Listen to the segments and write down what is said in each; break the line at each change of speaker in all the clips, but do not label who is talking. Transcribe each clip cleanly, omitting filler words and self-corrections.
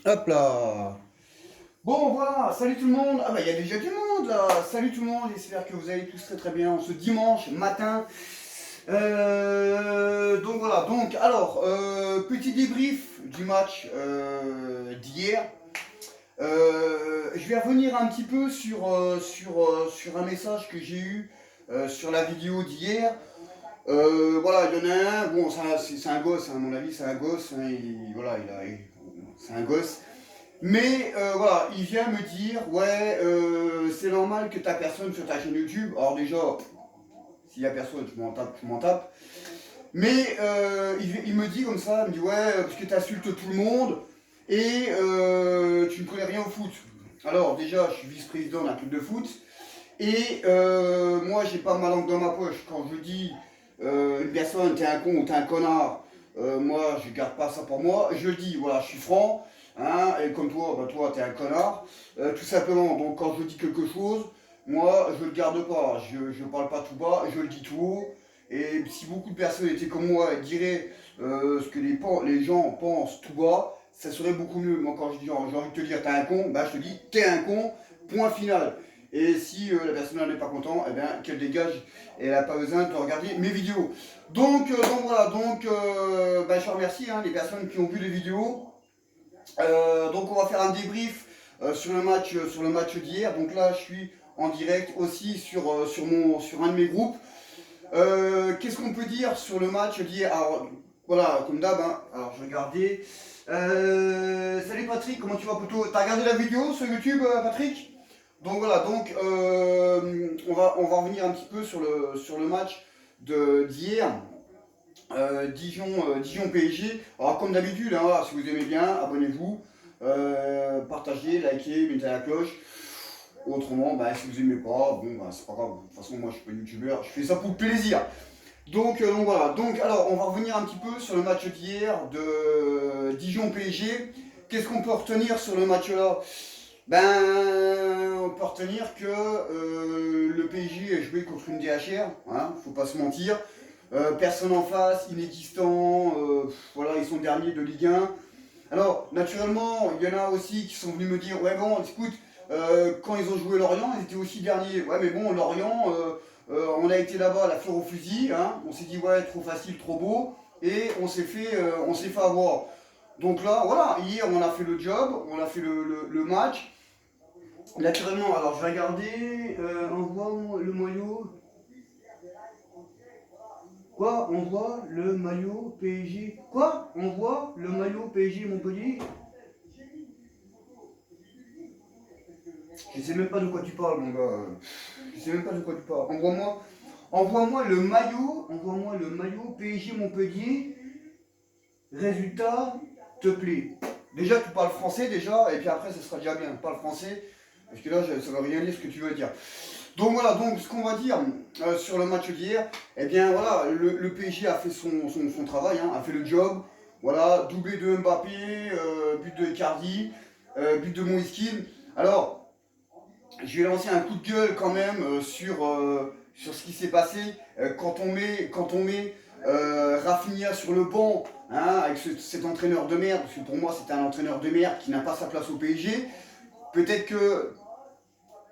Hop là. Bon voilà, salut tout le monde. Ah bah il y a déjà du monde là. Salut tout le monde, j'espère que vous allez tous très très bien ce dimanche matin. Donc voilà, donc alors, petit débrief du match d'hier. Je vais revenir un petit peu sur un message que j'ai eu sur la vidéo d'hier. Voilà, il y en a un, bon c'est un gosse, hein, à mon avis c'est un gosse, hein, voilà, c'est un gosse. Mais voilà, il vient me dire, ouais, c'est normal que ta personne sur ta chaîne YouTube. Alors déjà, s'il y a personne, je m'en tape, je m'en tape. Mais il me dit comme ça, il me dit, ouais, parce que tu insultes tout le monde et tu ne connais rien au foot. Alors déjà, je suis vice-président d'un club de foot et moi, j'ai pas ma langue dans ma poche. Quand je dis une personne, t'es un con ou t'es un connard, moi, je garde pas ça pour moi. Je le dis, voilà, je suis franc. Hein, et comme toi, bah toi, t'es un connard. Tout simplement. Donc, quand je dis quelque chose, moi, je le garde pas. Je parle pas tout bas, je le dis tout haut. Et si beaucoup de personnes étaient comme moi et diraient ce que les gens pensent tout bas, ça serait beaucoup mieux. Moi, quand je dis, genre, j'ai envie de te dire, t'es un con, bah, je te dis, t'es un con, point final. Et si la personne n'est pas contente, eh bien, qu'elle dégage et elle n'a pas besoin de regarder mes vidéos. Donc voilà, bah, je remercie hein, les personnes qui ont vu les vidéos. Donc on va faire un débrief sur le match d'hier. Donc là, je suis en direct aussi sur un de mes groupes. Qu'est-ce qu'on peut dire sur le match d'hier? Alors voilà, comme d'hab, hein. Alors je regardais. Salut Patrick, comment tu vas plutôt? T'as regardé la vidéo sur YouTube, Patrick? Donc voilà, on va revenir un petit peu sur le match d'hier. Dijon PSG. Alors comme d'habitude, hein, voilà, si vous aimez bien, abonnez-vous, partagez, likez, mettez la cloche. Autrement, bah, si vous aimez pas, bon bah, c'est pas grave. De toute façon, moi je suis pas youtubeur, je fais ça pour le plaisir. Donc voilà. Donc alors, on va revenir un petit peu sur le match d'hier de Dijon PSG. Qu'est-ce qu'on peut retenir sur le match là? Ben, on peut retenir que le PSG a joué contre une DHR, hein, faut pas se mentir. Personne en face, inexistant, voilà, ils sont derniers de Ligue 1. Alors, naturellement, il y en a aussi qui sont venus me dire, ouais bon, écoute, quand ils ont joué Lorient, ils étaient aussi derniers. Ouais mais bon, Lorient, on a été là-bas à la fleur au fusil, hein, on s'est dit ouais, trop facile, trop beau, et on s'est fait avoir. Donc là, voilà, hier on a fait le job, on a fait le match. Naturellement, alors je vais regarder, on voit le maillot. Quoi? On voit le maillot PSG. Quoi? On voit le maillot PSG Montpellier? Je sais même pas de quoi tu parles, mon gars. Je sais même pas de quoi tu parles. Envoie-moi le maillot PSG Montpellier. Résultat, te plaît. Déjà, tu parles français déjà, et puis après, ça sera déjà bien. Parle français, parce que là, ça ne veut rien dire ce que tu veux dire. Donc voilà, donc ce qu'on va dire sur le match d'hier, eh bien voilà, le PSG a fait son travail, hein, a fait le job. Voilà, doublé de Mbappé, but de Icardi, but de Moïskine. Alors, je vais lancer un coup de gueule quand même sur ce qui s'est passé quand on met Rafinha sur le banc, hein, avec cet entraîneur de merde, parce que pour moi c'est un entraîneur de merde qui n'a pas sa place au PSG. Peut-être que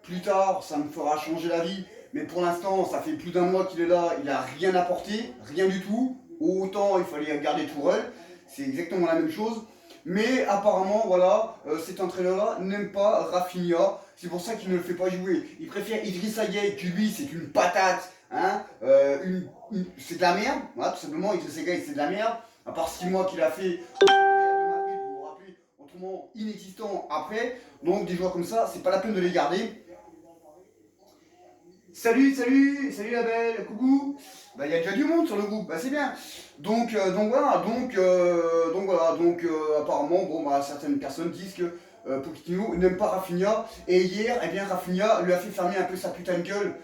plus tard, ça me fera changer la vie. Mais pour l'instant, ça fait plus d'un mois qu'il est là, il n'a rien apporté, rien du tout. Autant il fallait garder Tourelle, c'est exactement la même chose. Mais apparemment, voilà, cet entraîneur-là n'aime pas Rafinha. C'est pour ça qu'il ne le fait pas jouer. Il préfère Idrissa Gueye, qui lui, c'est une patate. Hein, c'est de la merde. Voilà, tout simplement, Idrissa Gueye, c'est de la merde. À part 6 mois qu'il a fait au Real de Madrid, vous vous rappelez, autrement inexistant après. Donc des joueurs comme ça, c'est pas la peine de les garder. Salut, salut, salut la belle, coucou. Bah il y a déjà du monde sur le groupe, bah c'est bien. Donc apparemment bon bah certaines personnes disent que Pochettino n'aime pas Rafinha et hier eh bien Rafinha lui a fait fermer un peu sa putain de gueule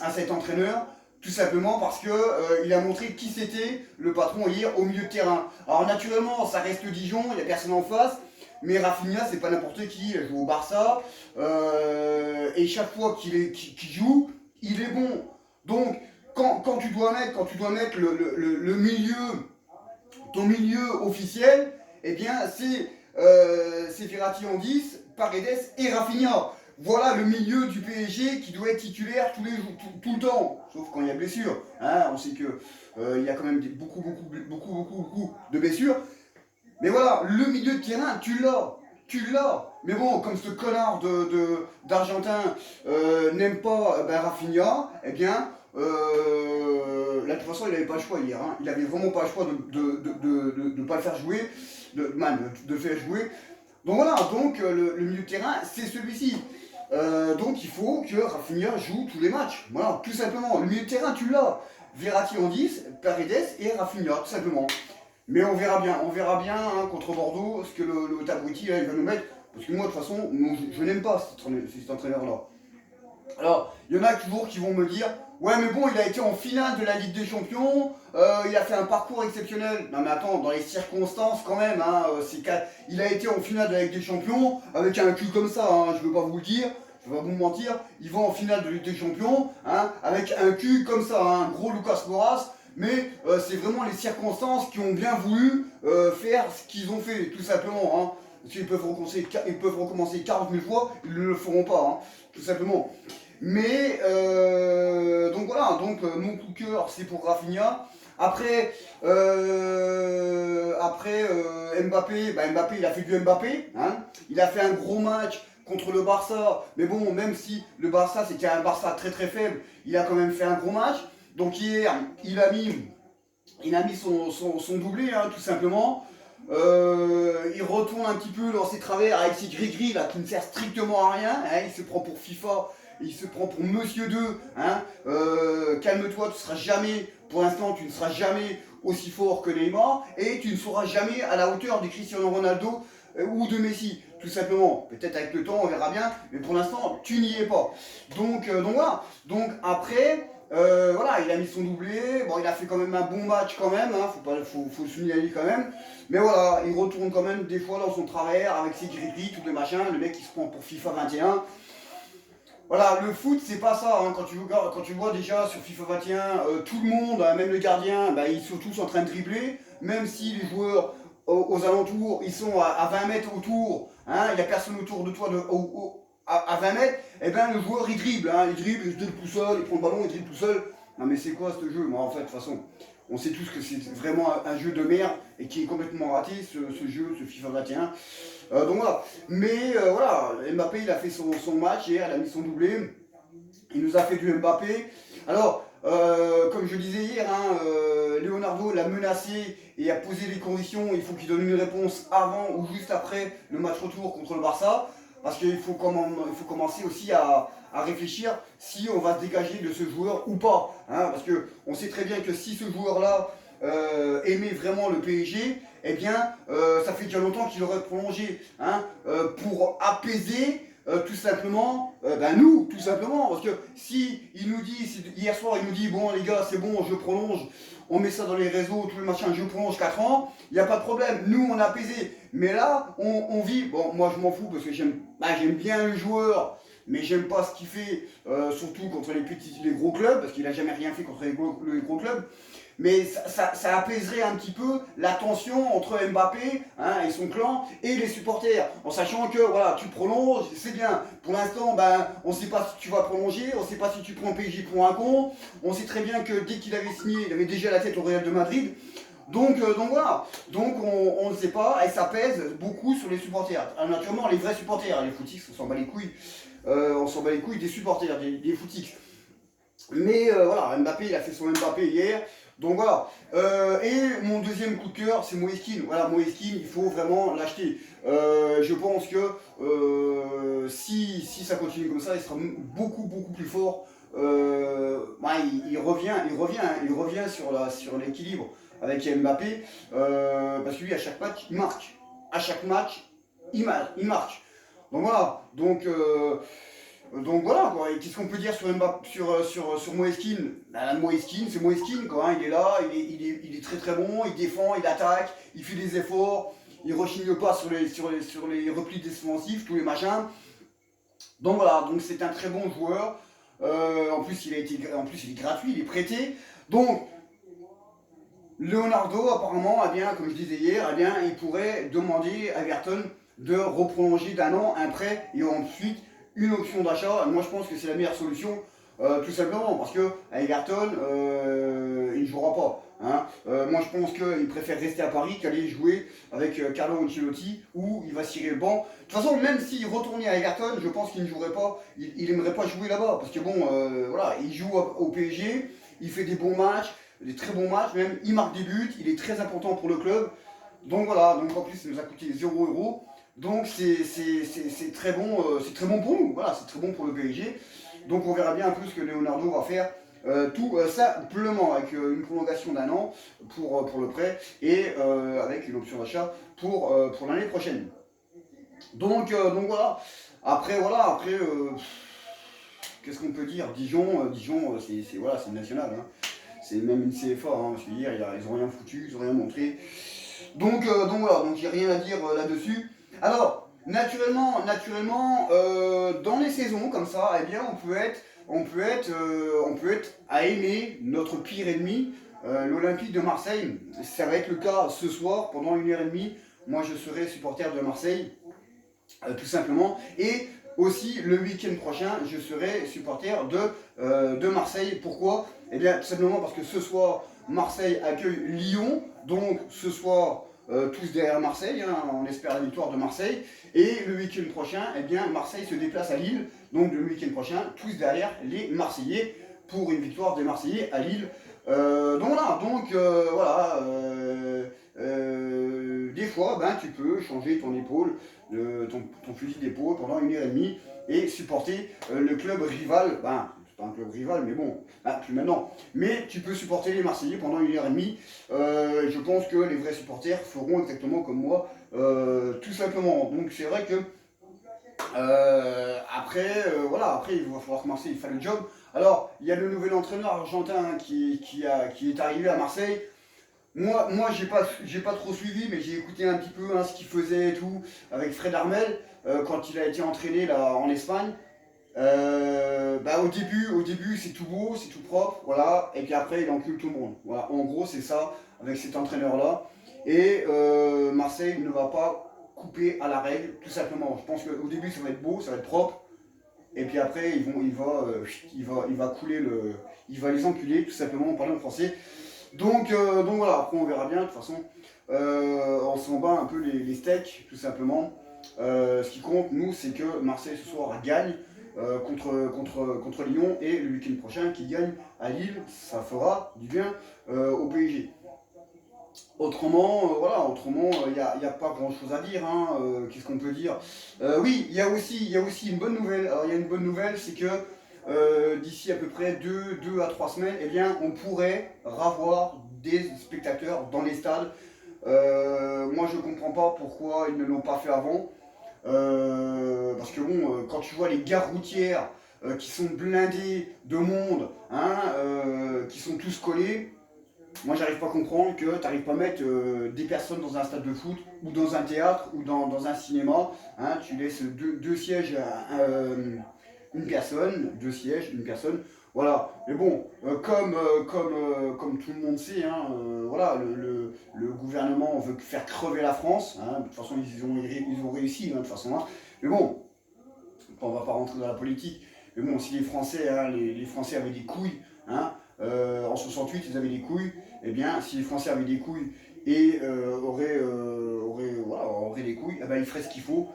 à cet entraîneur. Tout simplement parce que il a montré qui c'était le patron hier au milieu de terrain. Alors naturellement ça reste Dijon, il n'y a personne en face, mais Rafinha, c'est pas n'importe qui, il joue au Barça, et chaque fois qu'il joue, il est bon. Donc, quand tu dois mettre le milieu, ton milieu officiel, eh bien c'est Verratti en 10, Paredes et Rafinha. Voilà le milieu du PSG qui doit être titulaire tous les jours, tout le temps, sauf quand il y a blessure. Hein, on sait que il y a quand même beaucoup de blessures. Mais voilà, le milieu de terrain, tu l'as. Tu l'as. Mais bon, comme ce connard d'Argentin n'aime pas Rafinha, eh bien, là, de toute façon, il n'avait pas le choix hier. Hein. Il n'avait vraiment pas le choix de pas le faire jouer, de le faire jouer. Donc voilà, donc le milieu de terrain, c'est celui-ci. Donc il faut que Rafinha joue tous les matchs. Voilà, tout simplement. Le milieu de terrain, tu l'as. Verratti en 10, Paredes et Rafinha, tout simplement. Mais on verra bien hein, contre Bordeaux ce que le Tabouti il va nous mettre. Parce que moi, de toute façon, je n'aime pas cet entraîneur-là. Alors, il y en a toujours qui vont me dire ouais, mais bon, il a été en finale de la Ligue des Champions, il a fait un parcours exceptionnel. Non, mais attends, dans les circonstances, quand même, hein, il a été en finale de la Ligue des Champions avec un cul comme ça, hein, je ne veux pas vous le dire. Je vais pas vous mentir, il va en finale de Ligue des Champions hein, avec un cul comme ça, hein, un gros Lucas Moras. Mais c'est vraiment les circonstances qui ont bien voulu faire ce qu'ils ont fait, tout simplement. Hein. Parce qu'ils peuvent recommencer 40 000 fois, ils ne le feront pas, hein, tout simplement. Mais donc voilà, donc mon coup de cœur c'est pour Rafinha. Après, Mbappé, Mbappé il a fait du Mbappé, hein. Il a fait un gros match contre le Barça, mais bon, même si le Barça c'était un Barça très très faible, il a quand même fait un gros match. Donc hier, il a mis son doublé, hein, tout simplement. Il retourne un petit peu dans ses travers avec ses gris-gris là qui ne sert strictement à rien. Hein, il se prend pour FIFA, il se prend pour Monsieur 2. Hein, calme-toi, tu seras jamais, pour l'instant, tu ne seras jamais aussi fort que Neymar et tu ne seras jamais à la hauteur de Cristiano Ronaldo ou de Messi. Tout simplement, peut-être avec le temps on verra bien, mais pour l'instant tu n'y es pas. Donc voilà. Donc après. Voilà, il a mis son doublé, bon il a fait quand même un bon match quand même, hein, faut le signaler quand même, mais voilà, il retourne quand même des fois dans son travers avec ses gris-gris, tout le machin, le mec qui se prend pour FIFA 21. Voilà, le foot c'est pas ça, hein. Quand tu vois déjà sur FIFA 21, tout le monde, hein, même le gardien, ils sont tous en train de dribbler, même si les joueurs aux alentours, ils sont à 20 mètres autour, hein, il n'y a personne autour de toi à 20 mètres, et bien le joueur il dribble, hein, il dribble tout seul, il prend le ballon, il dribble tout seul. Non mais c'est quoi ce jeu? Moi en fait, de toute façon, on sait tous que c'est vraiment un jeu de merde et qui est complètement raté ce jeu, ce FIFA 21. Donc voilà. Mais voilà, Mbappé il a fait son match hier, il a mis son doublé, il nous a fait du Mbappé. Alors, comme je disais hier, hein, Leonardo l'a menacé et a posé les conditions, il faut qu'il donne une réponse avant ou juste après le match retour contre le Barça. Parce qu'il faut commencer aussi à réfléchir si on va se dégager de ce joueur ou pas. Hein, parce qu'on sait très bien que si ce joueur-là aimait vraiment le PSG, eh bien, ça fait déjà longtemps qu'il aurait prolongé. Hein, pour apaiser tout simplement, nous, tout simplement. Parce que si il nous dit, hier soir, il nous dit, bon les gars, c'est bon, je prolonge, on met ça dans les réseaux, tout le machin, je prolonge 4 ans, il n'y a pas de problème, nous on a apaisé. Mais là, on vit, bon, moi je m'en fous parce que j'aime bien le joueur, mais j'aime pas ce qu'il fait, surtout contre les gros clubs, parce qu'il a jamais rien fait contre les gros clubs. Mais ça apaiserait un petit peu la tension entre Mbappé hein, et son clan et les supporters, en sachant que voilà, tu prolonges, c'est bien. Pour l'instant, on ne sait pas si tu vas prolonger, on ne sait pas si tu prends PSG pour un con. On sait très bien que dès qu'il avait signé, il avait déjà la tête au Real de Madrid. Donc voilà, donc on ne sait pas, et ça pèse beaucoup sur les supporters. Alors, naturellement, les vrais supporters, les footix, on s'en bat les couilles des supporters, des footix. Mais voilà, Mbappé, il a fait son Mbappé hier. Donc voilà. Et mon deuxième coup de cœur, c'est Moeskin. Voilà, Moeskin, il faut vraiment l'acheter. Je pense que si ça continue comme ça, il sera beaucoup plus fort. Il revient sur l'équilibre avec Mbappé. Parce que lui, à chaque match, il marque. À chaque match, il marque. Donc voilà. Donc voilà, quoi. Et qu'est-ce qu'on peut dire sur Moeskin? Moeskin, c'est Moeskin, quoi. Hein. Il est là, il est très très bon, il défend, il attaque, il fait des efforts, il rechigne pas sur les replis défensifs, tous les machins. Donc voilà, donc c'est un très bon joueur. En plus, il est gratuit, il est prêté. Donc, Leonardo, apparemment, eh bien, comme je disais hier, eh bien, il pourrait demander à Everton de reprolonger d'un an un prêt et ensuite une option d'achat. Moi, je pense que c'est la meilleure solution, tout simplement, parce que à Everton, il ne jouera pas. Hein. Moi, je pense qu'il préfère rester à Paris qu'aller jouer avec Carlo Ancelotti, où il va cirer le banc. De toute façon, même s'il retournait à Everton, je pense qu'il ne jouerait pas, il aimerait pas jouer là-bas, parce que bon, voilà, il joue au PSG, il fait des bons matchs, des très bons matchs même, il marque des buts, il est très important pour le club. Donc voilà, donc en plus ça nous a coûté 0 €. Donc c'est très bon pour nous, voilà, c'est très bon pour le PSG. Donc on verra bien un peu ce que Leonardo va faire. Tout simplement avec une prolongation d'un an pour le prêt et avec une option d'achat pour l'année prochaine. Donc voilà, après qu'est-ce qu'on peut dire? Dijon, c'est voilà, c'est national. Hein. C'est même une CFA, hein, je veux dire, ils ont rien foutu, ils ont rien montré. Donc voilà, donc j'ai rien à dire là-dessus. Alors, naturellement, dans les saisons comme ça, eh bien, on peut être à aimer notre pire ennemi, l'Olympique de Marseille. Ça va être le cas ce soir pendant 1 h 30. Moi, je serai supporter de Marseille, tout simplement. Et aussi, le week-end prochain, je serai supporter de Marseille. Pourquoi? Eh bien, tout simplement parce que ce soir, Marseille accueille Lyon. Donc, ce soir, tous derrière Marseille. Hein, on espère la victoire de Marseille. Et le week-end prochain, eh bien, Marseille se déplace à Lille. Donc, le week-end prochain, tous derrière les Marseillais pour une victoire des Marseillais à Lille. Des fois, ben, tu peux changer ton épaule, ton fusil d'épaule pendant 1 h 30 et supporter le club rival. Ben, c'est pas un club rival, mais bon, ben, plus maintenant. Mais tu peux supporter les Marseillais pendant 1 h 30. Je pense que les vrais supporters feront exactement comme moi, tout simplement. Donc c'est vrai que après, il va falloir que Marseille fasse le job. Alors, il y a le nouvel entraîneur argentin qui est arrivé à Marseille. Moi j'ai pas trop suivi, mais j'ai écouté un petit peu hein, ce qu'il faisait et tout, avec Fred Armel, quand il a été entraîné là, en Espagne. Au début c'est tout beau, c'est tout propre, voilà, et puis après il encule tout le monde. Voilà, en gros c'est ça avec cet entraîneur-là. Et Marseille ne va pas couper à la règle, tout simplement. Je pense qu'au début ça va être beau, ça va être propre, et puis après il va couler il va les enculer, tout simplement en parlant français. Donc voilà, après on verra bien, de toute façon, on s'en bat un peu les steaks, tout simplement. Ce qui compte, nous, c'est que Marseille ce soir gagne contre Lyon et le week-end prochain qui gagne à Lille, ça fera du bien au PSG. Autrement, il y a pas grand chose à dire. Hein, qu'est-ce qu'on peut dire? Oui, il y a aussi une bonne nouvelle. Alors, il y a une bonne nouvelle, c'est que d'ici à peu près 2 à 3 semaines, eh bien, on pourrait revoir des spectateurs dans les stades. Moi, je ne comprends pas pourquoi ils ne l'ont pas fait avant. Parce que bon, quand tu vois les gares routières qui sont blindées de monde, hein, qui sont tous collés, moi, j'arrive pas à comprendre que tu n'arrives pas à mettre des personnes dans un stade de foot ou dans un théâtre ou dans un cinéma. Hein, tu laisses deux sièges une personne, deux sièges, une personne. Voilà. Mais bon, comme tout le monde sait, hein, voilà, le gouvernement veut faire crever la France. Hein, de toute façon, ils ont réussi, hein, de toute façon. Hein. Mais bon, on va pas rentrer dans la politique. Mais bon, si les Français, hein, les Français avaient des couilles, hein, en 68 ils avaient des couilles, eh bien si les Français avaient des couilles et auraient des couilles, eh ben, ils feraient ce qu'il faut.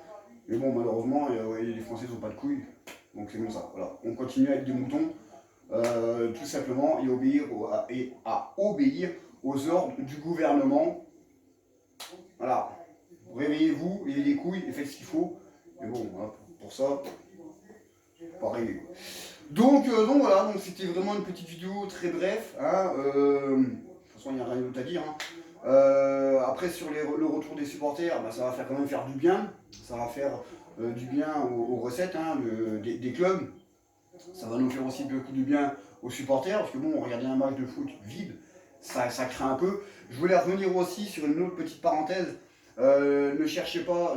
Mais bon, malheureusement, les Français n'ont pas de couilles. Donc c'est comme ça. Voilà. On continue avec des moutons, tout simplement, et à obéir aux ordres du gouvernement. Voilà. Réveillez-vous, ayez des couilles et faites ce qu'il faut. Mais bon, voilà, pour ça, pareil. Donc voilà, donc c'était vraiment une petite vidéo très bref. Hein, de toute façon, il n'y a rien d'autre à dire. Hein. Après, sur le retour des supporters, bah, ça va quand même faire du bien. Ça va faire du bien aux recettes hein, des clubs. Ça va nous faire aussi beaucoup du bien aux supporters. Parce que bon, regarder un match de foot vide, ça craint un peu. Je voulais revenir aussi sur une autre petite parenthèse. Ne cherchez pas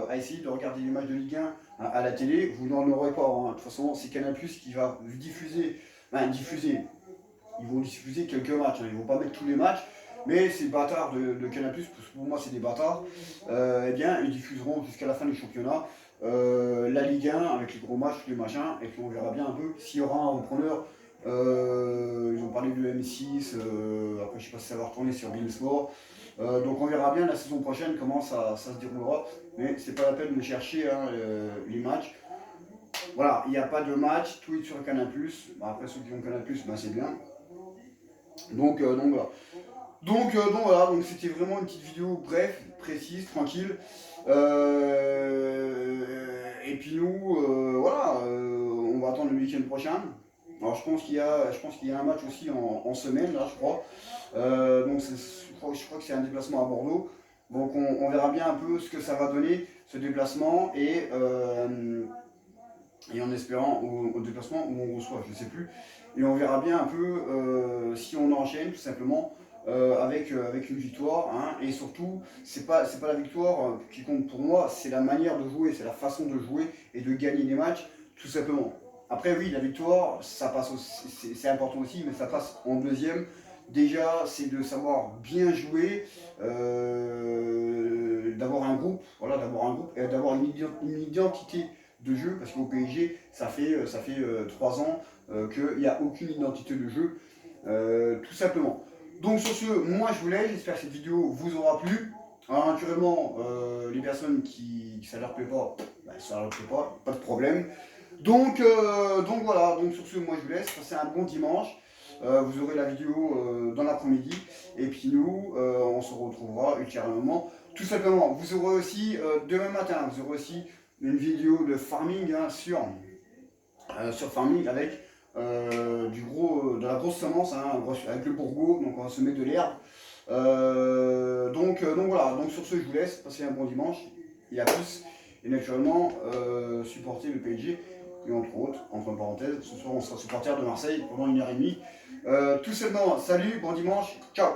à essayer de regarder les matchs de Ligue 1 à la télé, vous n'en aurez pas. Hein. De toute façon, c'est Canal+ qui va diffuser. ils vont diffuser quelques matchs, hein, ils vont pas mettre tous les matchs, mais ces bâtards de Canal+, parce que pour moi c'est des bâtards, eh bien ils diffuseront jusqu'à la fin du championnat la Ligue 1 avec les gros matchs, les machins, et puis on verra bien un peu s'il y aura un repreneur. Ils ont parlé de M6, après je sais pas si ça va retourner sur Beansport. Donc on verra bien la saison prochaine comment ça se déroulera, mais c'est pas la peine de chercher hein, les matchs. Voilà, il n'y a pas de match, tout est sur Canal+. Après ceux qui ont Canal+, ben, c'est bien. Donc voilà. Donc voilà, donc c'était vraiment une petite vidéo bref, précise, tranquille. Et puis nous, voilà, on va attendre le week-end prochain. Alors je pense qu'il y a un match aussi en semaine, là je crois. Donc je crois que c'est un déplacement à Bordeaux. Donc on verra bien un peu ce que ça va donner, ce déplacement, et en espérant au déplacement où on reçoit, je ne sais plus. Et on verra bien un peu si on enchaîne tout simplement avec une victoire. Hein, et surtout, c'est pas la victoire qui compte pour moi, c'est la manière de jouer, c'est la façon de jouer et de gagner des matchs, tout simplement. Après oui, la victoire, ça passe c'est important aussi, mais ça passe en deuxième. Déjà, c'est de savoir bien jouer, d'avoir un groupe, voilà, et d'avoir une identité de jeu, parce qu'au PSG, ça fait 3 ans qu'il n'y a aucune identité de jeu, tout simplement. Donc sur ce, moi je vous laisse, j'espère que cette vidéo vous aura plu. Alors naturellement, les personnes qui ça leur plaît pas, ben, ça leur plaît pas de problème. Donc voilà, donc sur ce, moi je vous laisse, passez un bon dimanche. Vous aurez la vidéo dans l'après-midi. Et puis nous, on se retrouvera ultérieurement. Tout simplement, vous aurez aussi, demain matin, vous aurez aussi une vidéo de farming hein, sur farming avec de la grosse semence, hein, avec le bourreau, donc on va semer de l'herbe. Donc voilà, donc sur ce je vous laisse, passez un bon dimanche, et à plus, et naturellement supporter le PSG, et entre autres, entre parenthèses, ce soir on sera supporter de Marseille pendant 1h30. Tout simplement, salut, bon dimanche, ciao.